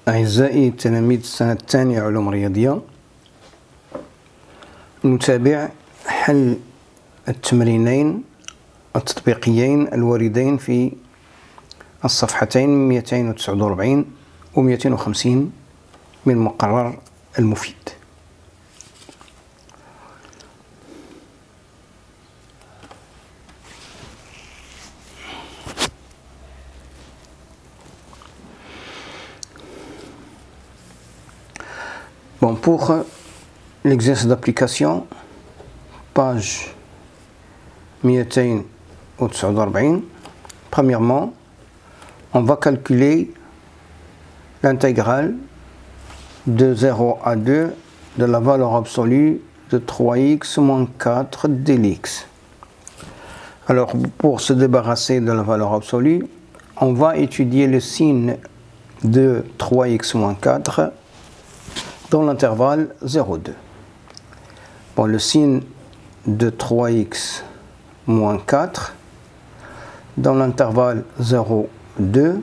أعزائي تلاميذ السنة الثانية علوم رياضية، نتابع حل التمرينين التطبيقيين الواردين في الصفحتين 249 و 250 من مقرر المفيد. Bon, pour l'exercice d'application, page 249, premièrement, on va calculer l'intégrale de 0 à 2 de la valeur absolue de 3x moins 4 dx. Alors, pour se débarrasser de la valeur absolue, on va étudier le signe de 3x moins 4 dans l'intervalle 0,2. Bon, le signe de 3x moins 4 dans l'intervalle 0,2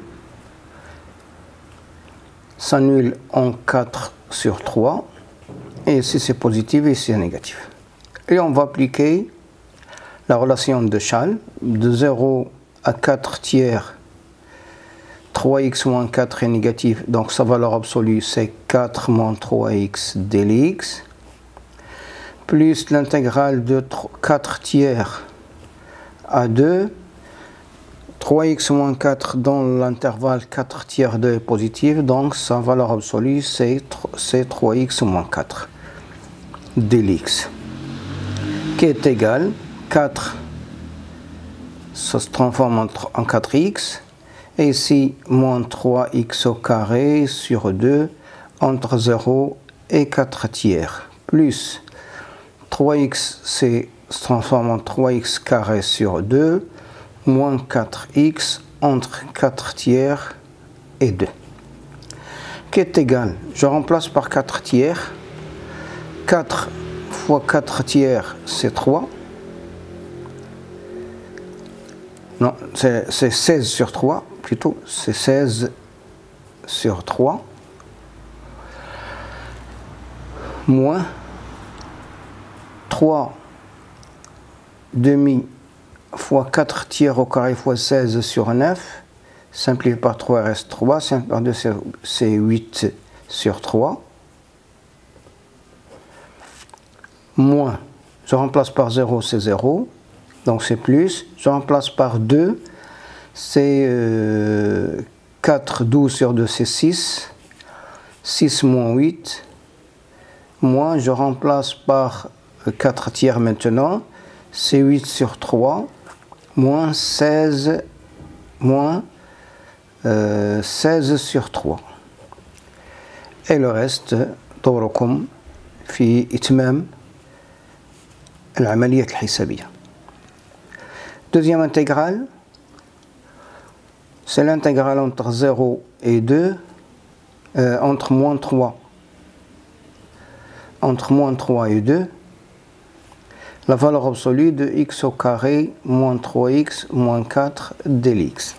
s'annule en 4 sur 3, et ici c'est positif et ici c'est négatif. Et on va appliquer la relation de Schall de 0 à 4 tiers. 3x moins 4 est négatif, donc sa valeur absolue c'est 4 moins 3x dx, plus l'intégrale de 4 tiers à 2, 3x moins 4 dans l'intervalle 4 tiers 2 est positif, donc sa valeur absolue c'est 3x moins 4 dx, qui est égal 4, ça se transforme en 4x, et ici, moins 3x au carré sur 2 entre 0 et 4 tiers. Plus 3x se transforme en 3x carré sur 2, moins 4x entre 4 tiers et 2. Qui est égal, je remplace par 4 tiers. 4 fois 4 tiers, c'est 3. Non, c'est 16 sur 3. Plutôt, c'est 16 sur 3, moins 3 demi fois 4 tiers au carré fois 16 sur 9, simplifié par 3 reste 3, simplifié par 2 c'est 8 sur 3, moins, je remplace par 0, c'est 0, donc c'est plus, je remplace par 2, c'est 4, 12 sur 2, c'est 6. 6 moins 8. Moins, je remplace par 4 tiers maintenant. C'est 8 sur 3. Moins 16. Moins 16 sur 3. Et le reste, دوركم في إتمام العملية الحسابية. Deuxième intégrale. C'est l'intégrale entre 0 et 2, entre moins 3 et 2, la valeur absolue de x au carré moins 3x moins 4 dx.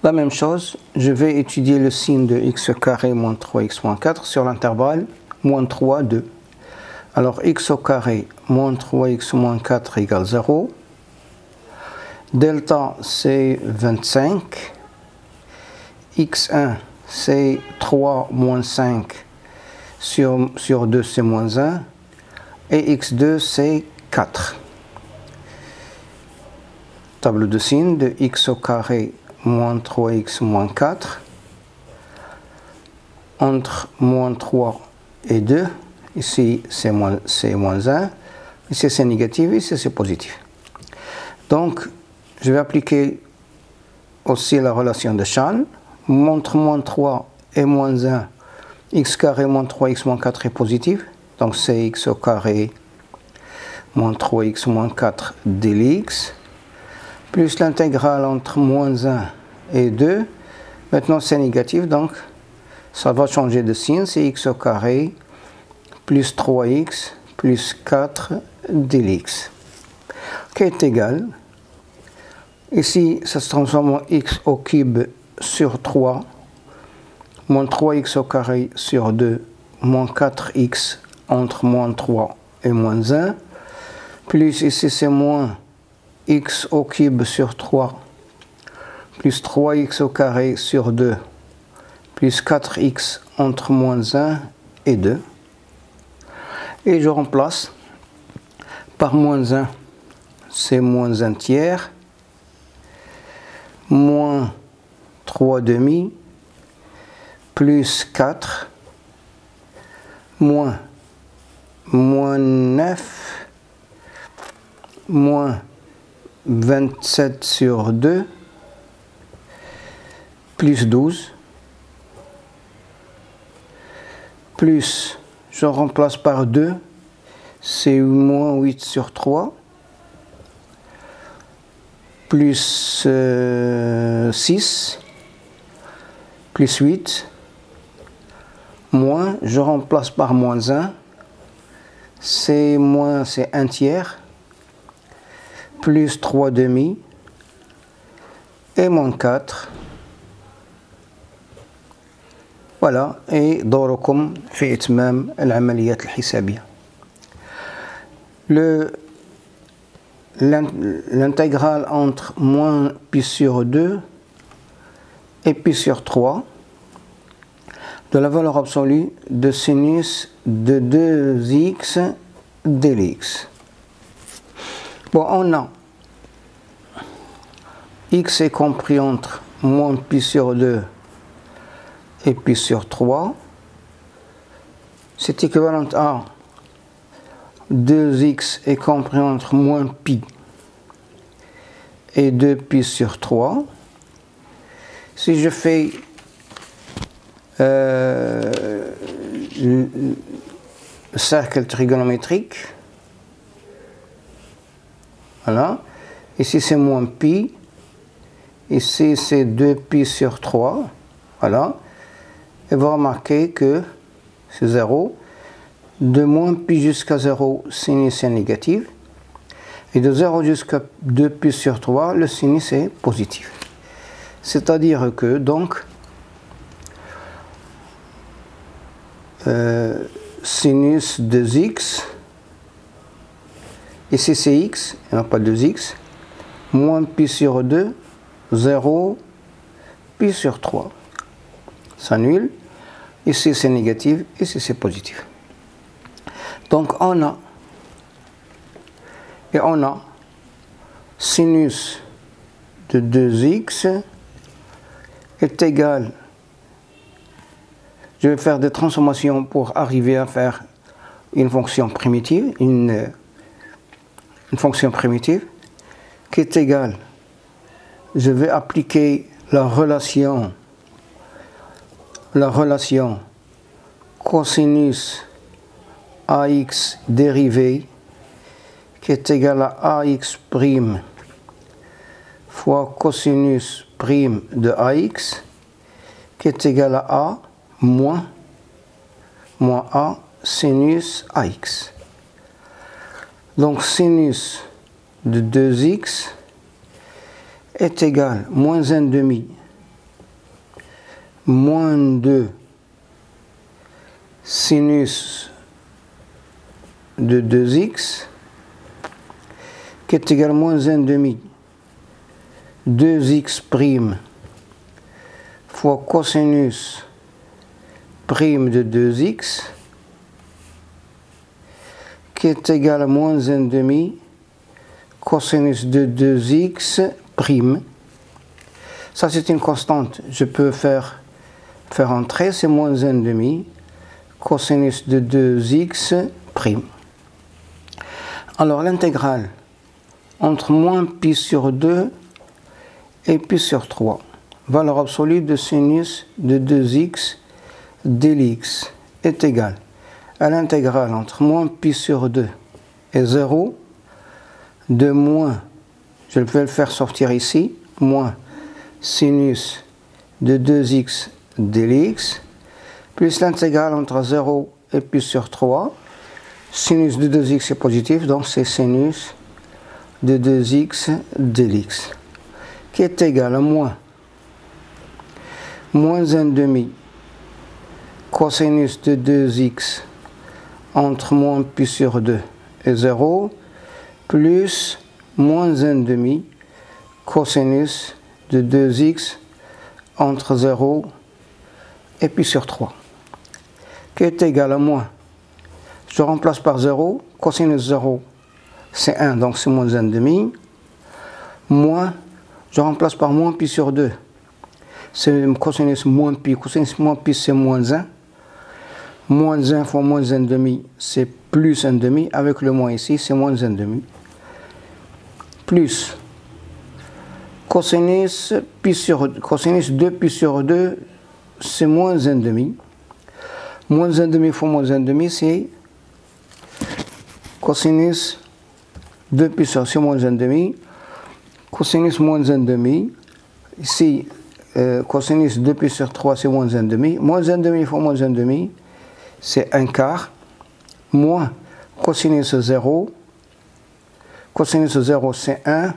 La même chose, je vais étudier le signe de x au carré moins 3x moins 4 sur l'intervalle moins 3, 2. Alors x au carré moins 3x moins 4 égale 0. Delta c'est 25, x1 c'est 3 moins 5 sur 2 c'est moins 1, et x2 c'est 4. Table de signes de x au carré moins 3x moins 4, entre moins 3 et 2, ici c'est moins 1, ici c'est négatif, ici c'est positif. Donc, je vais appliquer aussi la relation de Schall. Entre moins 3 et moins 1, x carré moins 3x moins 4 est positif. Donc c'est x au carré moins 3x moins 4 dx. Plus l'intégrale entre moins 1 et 2. Maintenant c'est négatif, donc ça va changer de signe. C'est x au carré plus 3x plus 4 dx. Qui est égal. Ici, ça se transforme en x au cube sur 3 moins 3x au carré sur 2, moins 4x entre moins 3 et moins 1, plus ici c'est moins x au cube sur 3, plus 3x au carré sur 2, plus 4x entre moins 1 et 2. Et je remplace par moins 1, c'est moins 1 tiers, moins 3 demi, plus 4, moins 9, moins 27 sur 2, plus 12, plus, je remplace par 2, c'est moins 8 sur 3, plus 6, plus 8, moins, je remplace par moins 1, c'est moins, c'est 1 tiers, plus 3 demi, et moins 4. Voilà, et دوركم في إتمام العمليات الحسابية. L'intégrale entre moins pi sur 2 et pi sur 3 de la valeur absolue de sinus de 2x dx. Bon, on a x est compris entre moins pi sur 2 et pi sur 3. C'est équivalent à 2x est compris entre moins pi et 2 pi sur 3. Si je fais le cercle trigonométrique, voilà, ici c'est moins pi, ici c'est 2 pi sur 3, voilà, et vous remarquez que c'est 0, de moins pi jusqu'à 0, sinus est négatif, et de 0 jusqu'à 2 pi sur 3, le sinus est positif. C'est-à-dire que, donc, sinus 2x, ici c'est x, et non pas 2x, moins pi sur 2, 0, pi sur 3. Ça annule. Ici c'est négatif, ici c'est positif. Donc on a sinus de 2x est égal, je vais faire des transformations pour arriver à faire une fonction primitive, une fonction primitive qui est égale, je vais appliquer la relation cosinus AX dérivé qui est égal à AX prime fois cosinus prime de AX qui est égal à A moins A sinus AX. Donc sinus de 2x est égal à moins 1 demi moins 2 sinus de 2x qui est égal à moins 1 demi 2x prime fois cosinus prime de 2x qui est égal à moins 1 demi cosinus de 2x prime. Ça c'est une constante, je peux faire entrer, c'est moins 1 demi cosinus de 2x prime. Alors l'intégrale entre moins pi sur 2 et pi sur 3, valeur absolue de sinus de 2x dx est égale à l'intégrale entre moins pi sur 2 et 0 de moins, je vais le faire sortir ici, moins sinus de 2x dx plus l'intégrale entre 0 et pi sur 3, sinus de 2x est positif, donc c'est sinus de 2x dx qui est égal à moins 1 demi cosinus de 2x entre moins pi sur 2 et 0, plus moins 1 demi cosinus de 2x entre 0 et pi sur 3, qui est égal à moins. Je remplace par 0, cosinus 0 c'est 1, donc c'est moins 1 demi, moins, je remplace par moins pi sur 2, c'est cosinus moins pi c'est moins 1, moins 1 fois moins 1 demi c'est plus 1 demi, avec le moins ici c'est moins 1 demi, plus cosinus 2 pi sur 2 c'est moins 1 demi, moins 1 demi fois moins 1 demi c'est cosinus 2 pi sur c'est moins 1 demi, cosinus moins 1 demi, ici cosinus 2 pi sur 3 c'est moins 1 demi, moins 1 demi fois moins 1 demi c'est 1 quart, moins cosinus 0, cosinus 0 c'est 1,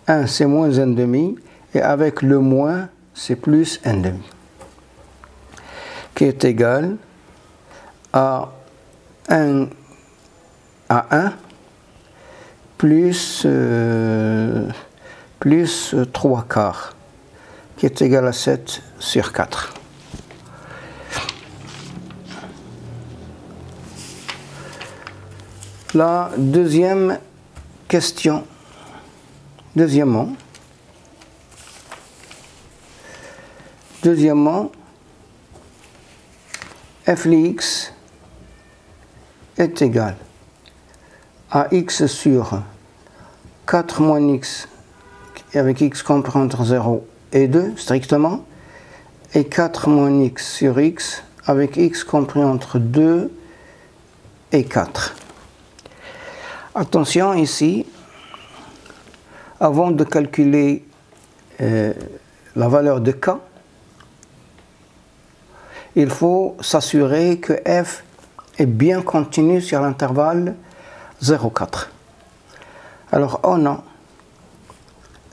1 c'est moins 1 demi, et avec le moins c'est plus 1 demi, qui est égal à 1 plus 3 quarts, qui est égal à 7 sur 4. La deuxième question. Deuxièmement, f de x est égal à x sur 4 moins x, avec x compris entre 0 et 2 strictement, et 4 moins x sur x avec x compris entre 2 et 4. Attention ici, avant de calculer la valeur de k, il faut s'assurer que f est bien continu sur l'intervalle 0,4. Alors on a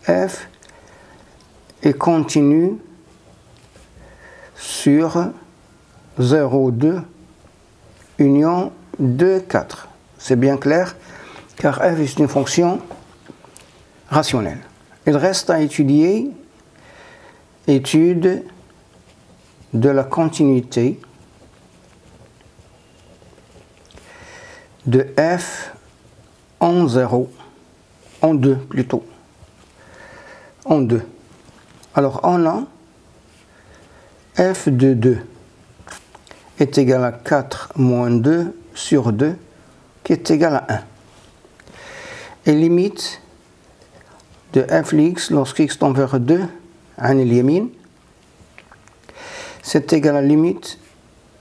f est continu sur 0,2 union 2,4. C'est bien clair, car f est une fonction rationnelle. Il reste à étude de la continuité de f en 0, en 2 plutôt, en 2. Alors on a f de 2 est égal à 4 moins 2 sur 2, qui est égal à 1. Et limite de f de x lorsque x tend vers 2, عن اليمين, c'est égal à la limite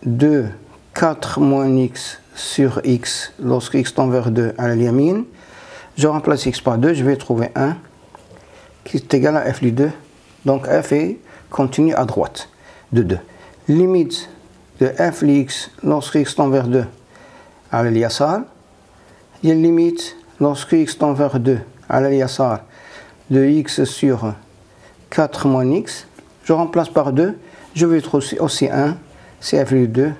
de 4 moins x sur x lorsque x tend vers 2 à la اليمين. Je remplace x par 2, je vais trouver 1 qui est égal à f de 2. Donc f est continu à droite de 2. Limite de f de x lorsque x tend vers 2 à اليسار. Il y a une limite lorsque x tend vers 2 à اليسار de x sur 4 moins x. Je remplace par 2, je vais trouver aussi 1, c'est f de 2.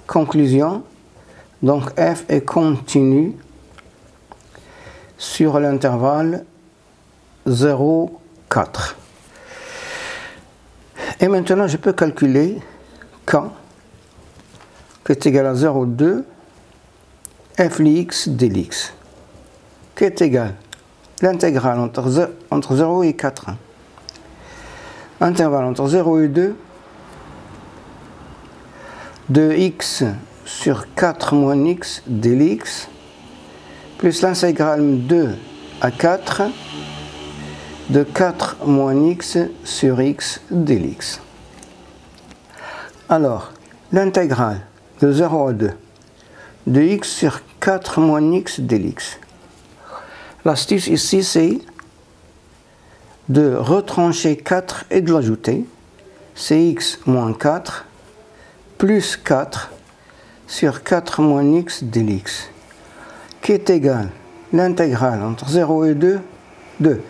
Conclusion, donc f est continu sur l'intervalle 0,4. Et maintenant, je peux calculer k, qui est égal à 0,2 f de x dx, qui est égal à l'intégrale entre 0 et 4. Intervalle entre 0 et 2 de x sur 4 moins x dx plus l'intégrale 2 à 4 de 4 moins x sur x dx. Alors, l'intégrale de 0 à 2 de x sur 4 moins x dx. L'astuce ici, c'est de retrancher 4 et de l'ajouter. C'est x moins 4 plus 4 sur 4 moins x dx, qui est égal à l'intégrale entre 0 et 2 de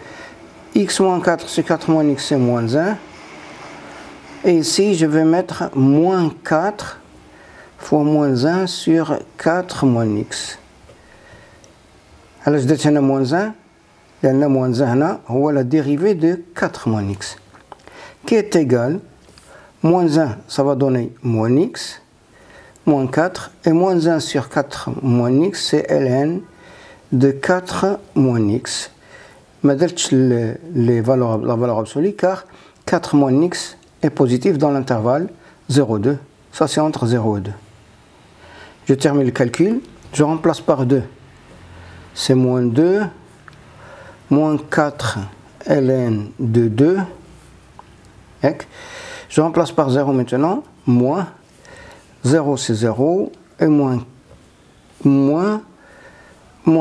x moins 4 sur 4 moins x, c'est moins 1, Et ici, je vais mettre moins 4 fois moins 1 sur 4 moins x. Alors, je détiens moins 1. Et le moins 1 là, c'est la dérivée de 4 moins x. Qui est égal, moins 1, ça va donner moins x, moins 4, et moins 1 sur 4 moins x, c'est ln de 4 moins x. Je n'ai pas la valeur absolue, car 4 moins x est positif dans l'intervalle 0,2. Ça, c'est entre 0 et 2. Je termine le calcul, je remplace par 2. C'est moins 2, moins 4 ln de 2. Je remplace par 0 maintenant, moins 0 c'est 0, et moins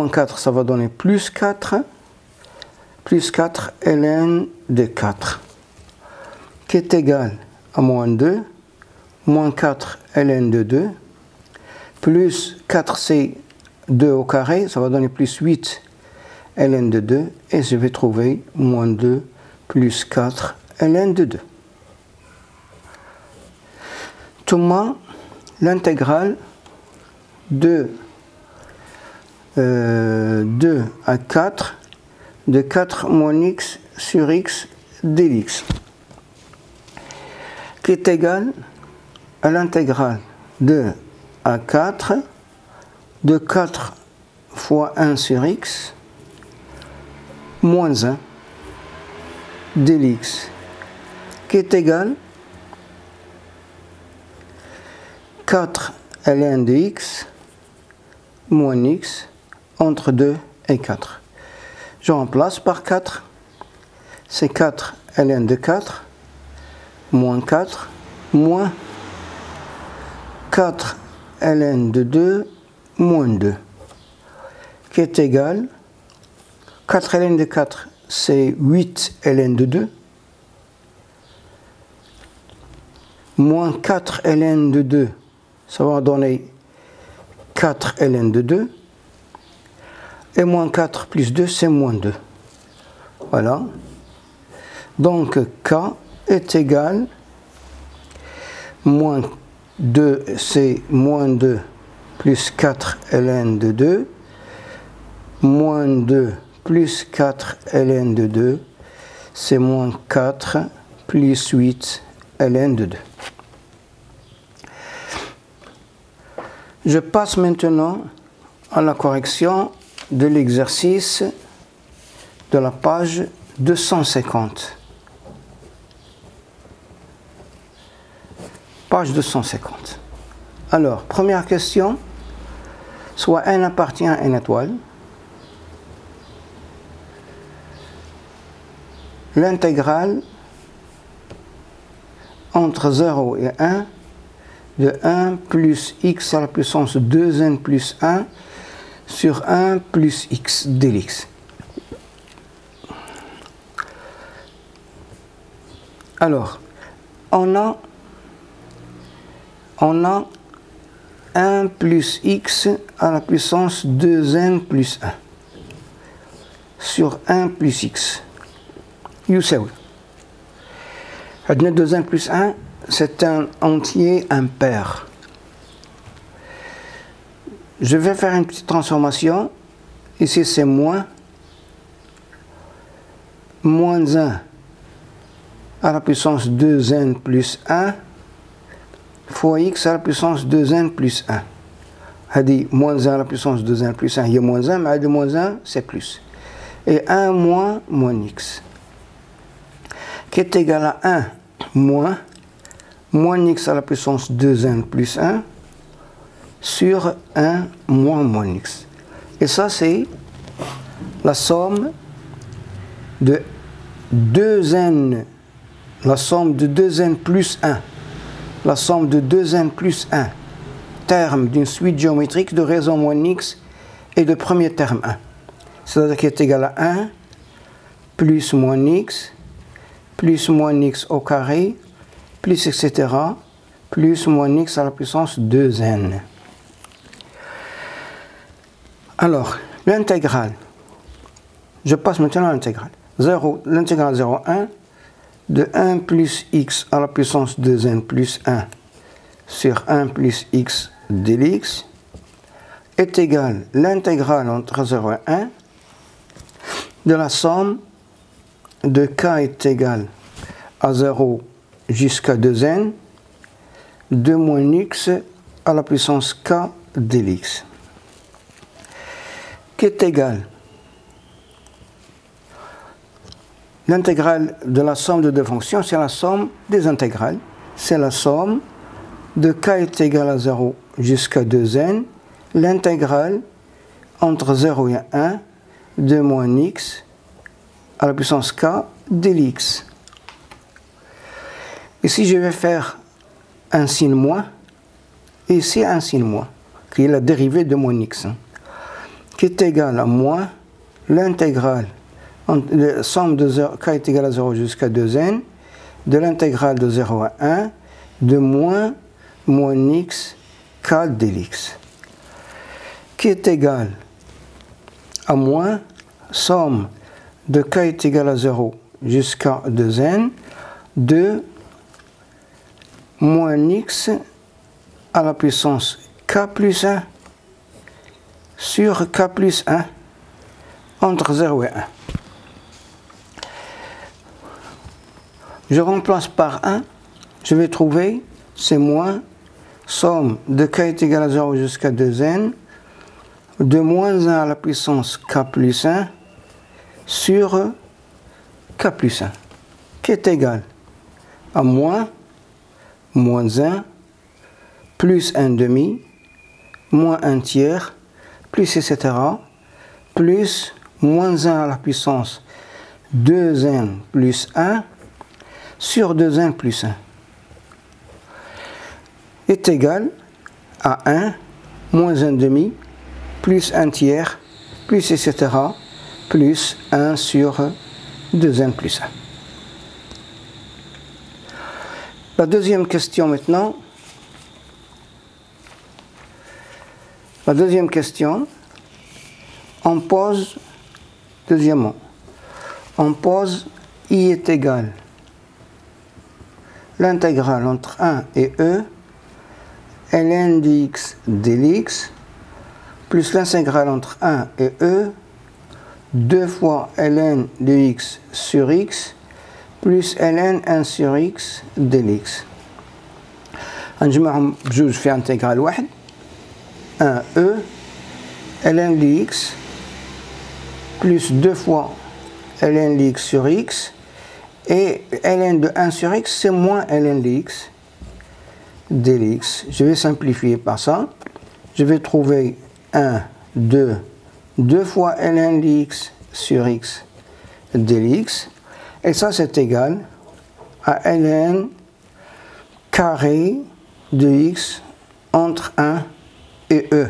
4, ça va donner plus 4 ln de 4, qui est égal à moins 2, moins 4 ln de 2, plus 4 c'est 2 au carré, ça va donner plus 8 ln de 2, et je vais trouver moins 2 plus 4 ln de 2. Thomas, l'intégrale de 2 à 4 de 4 moins x sur x dx, qui est égal à l'intégrale de 2 à 4 de 4 fois 1 sur x moins 1 dx, qui est égal 4 ln de x moins x entre 2 et 4. Je remplace par 4, c'est 4 ln de 4 moins 4 moins 4 ln de 2 moins 2, qui est égal 4 ln de 4 c'est 8 ln de 2 moins 4 ln de 2, ça va donner 4 ln de 2, et moins 4 plus 2, c'est moins 2. Voilà. Donc, K est égal, moins 2, c'est moins 2 plus 4 ln de 2, moins 2 plus 4 ln de 2, c'est moins 4 plus 8 ln de 2. Je passe maintenant à la correction de l'exercice de la page 250. Page 250. Alors, première question, soit n appartient à n étoile, l'intégrale entre 0 et 1 de 1 plus x à la puissance 2n plus 1 sur 1 plus x dx. Alors, on a 1 plus x à la puissance 2n plus 1 sur 1 plus x. يساوي. عندنا 2n plus 1, c'est un entier impair. Je vais faire une petite transformation. Ici, c'est moins 1 à la puissance 2n plus 1 fois x à la puissance 2n plus 1. هذه moins 1 à la puissance 2n plus 1 هي moins 1, mais de moins 1 c'est plus. Et 1 moins x, qui est égal à 1 moins x à la puissance 2n plus 1 sur 1 moins x. Et ça, c'est la somme de 2n, la somme de 2n plus 1, la somme de 2n plus 1, terme d'une suite géométrique de raison moins x et de premier terme 1. C'est-à-dire qu'il est égal à 1 plus moins x au carré, plus etc., plus moins x à la puissance 2n. Alors, l'intégrale, je passe maintenant à l'intégrale. L'intégrale 0,1 de 1 plus x à la puissance 2n plus 1 sur 1 plus x dx est égal à l'intégrale entre 0 et 1 de la somme de k est égal à 0 jusqu'à 2n de moins x à la puissance k dx, qui est égal l'intégrale de la somme de deux fonctions, c'est la somme des intégrales, c'est la somme de k est égal à 0 jusqu'à 2n, l'intégrale entre 0 et 1 de moins x à la puissance k dx. Ici, je vais faire un signe moins, et ici un signe moins, qui est la dérivée de moins x, qui est égal à moins l'intégrale, la somme de 0, k est égal à 0 jusqu'à 2n, de l'intégrale de 0 à 1, de moins x k dx, qui est égal à moins somme de k est égal à 0 jusqu'à 2n, de moins x à la puissance k plus 1 sur k plus 1 entre 0 et 1. Je remplace par 1, je vais trouver, c'est moins somme de k est égal à 0 jusqu'à 2n, de moins 1 à la puissance k plus 1 sur k plus 1, qui est égal à moins 1 plus 1 demi, moins 1 tiers, plus etc., plus moins 1 à la puissance 2n plus 1 sur 2n plus 1 est égal à 1 moins 1 demi plus 1 tiers plus etc. plus 1 sur 2n plus 1. La deuxième question maintenant. La deuxième question, on pose, deuxièmement, on pose I est égal l'intégrale entre 1 et e, ln dx dx, plus l'intégrale entre 1 et e, 2 fois ln de x sur x, plus ln 1 sur x dx. نجمعهم بجوج في انتجرال واحد 1e ln dx plus 2 fois ln dx sur x, et ln de 1 sur x c'est moins ln dx dx. Je vais simplifier par ça, je vais trouver 2 fois ln dx sur x dx, et ça c'est égal à ln carré de x entre 1 et e.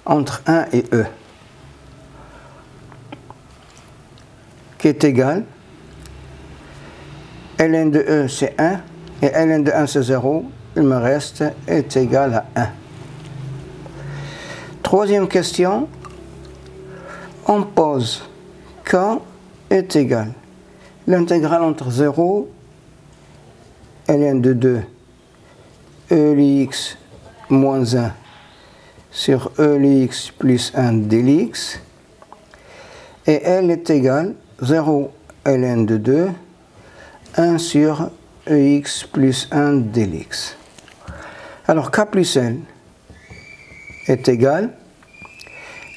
Entre 1 et e. Qui est égal, ln de e c'est 1, et ln de 1 c'est 0, il me reste est égal à 1. Troisième question, on pose k est égal l'intégrale entre 0 ln de 2 e lx moins 1 sur e lx plus 1 dx, et L est égal 0 ln de 2 1 sur ex plus 1 dx. Alors k plus L est égal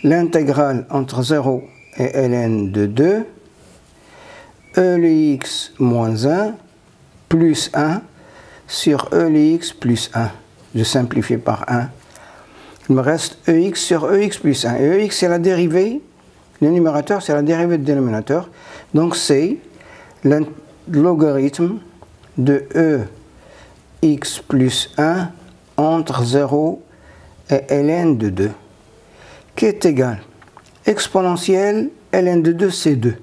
l'intégrale entre 0 et ln de 2 e lx moins 1 plus 1 sur e lx plus 1. Je simplifie par 1. Il me reste ex sur ex plus 1. Et ex c'est la dérivée, le numérateur c'est la dérivée du dénominateur. Donc c'est le logarithme de ex plus 1 entre 0 et ln de 2, qui est égal exponentielle ln de 2 c'est 2.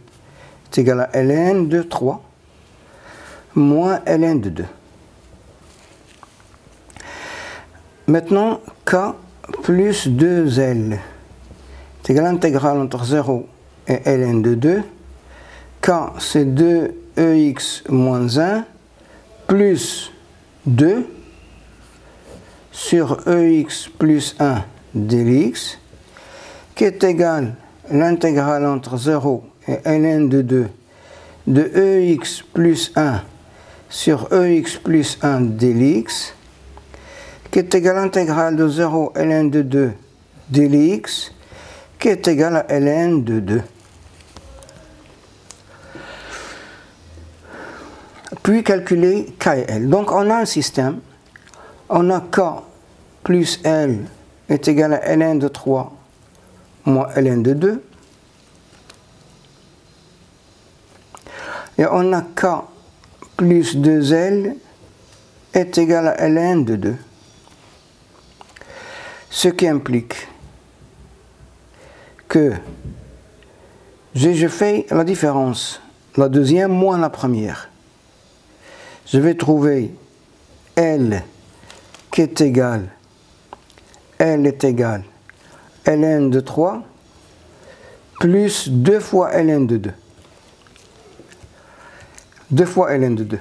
C'est égal à ln de 3 moins ln de 2. Maintenant, k plus 2l, c'est égal à l'intégrale entre 0 et ln de 2. K, c'est 2 EX moins 1 plus 2 sur EX plus 1 dx, qui est égal à l'intégrale entre 0 et ln de EX plus 1 sur EX plus 1 dx, qui est égal à l'intégrale de 0 ln de 2 dx, qui est égal à ln de 2. Puis calculer K et L. Donc on a un système, on a K plus L est égal à ln de 3 moins ln de 2. Et on a K plus 2L est égal à ln de 2. Ce qui implique que je fais la différence, la deuxième moins la première. Je vais trouver L qui est égal, L est égal ln de 3 plus 2 fois ln de 2. 2 fois ln de 2.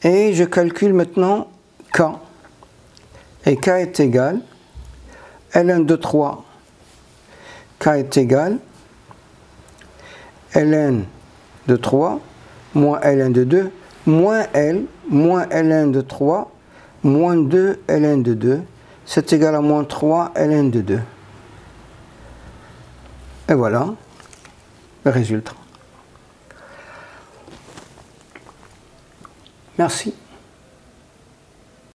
Et je calcule maintenant K. Et K est égal ln de 3. K est égal ln de 3 moins ln de 2 moins L moins ln de 3 moins 2 ln de 2. C'est égal à moins 3 ln de 2. Et voilà le résultat. Merci.